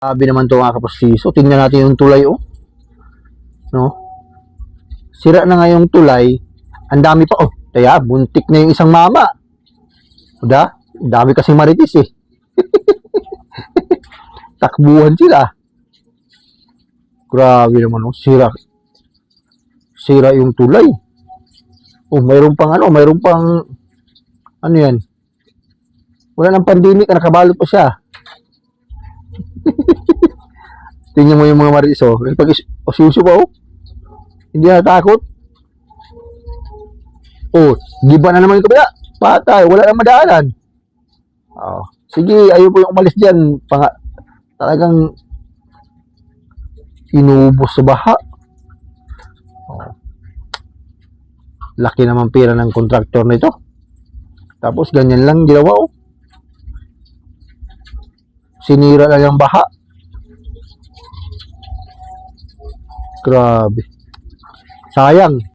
Sabi naman to mga kaprosiso. Tingnan natin yung tulay, oh. No? Sira na nga yung tulay. Ang dami pa, oh. Kaya, buntik na yung isang mama. Diba? Ang dami kasing maritis, eh. Takbuhan sila. Grabe naman, oh. Sira. Sira yung tulay. Oh, mayroon pang ano yan? Wala ng pandemic, nakabalot pa siya. Tingnan mo yung mga maritis, oh. Pag suso pa, oh. Hindi natakot. Oh, giba na naman yung kabila. Patay, wala nang madaanan. Oh, sige, ayaw po yung umalis dyan. Talagang inubos sa baha. Oh. Laki naman pera ng kontraktor nito. Tapos ganyan lang ginawa, oh. Sinira lang yung baha. Grabe. Sayang.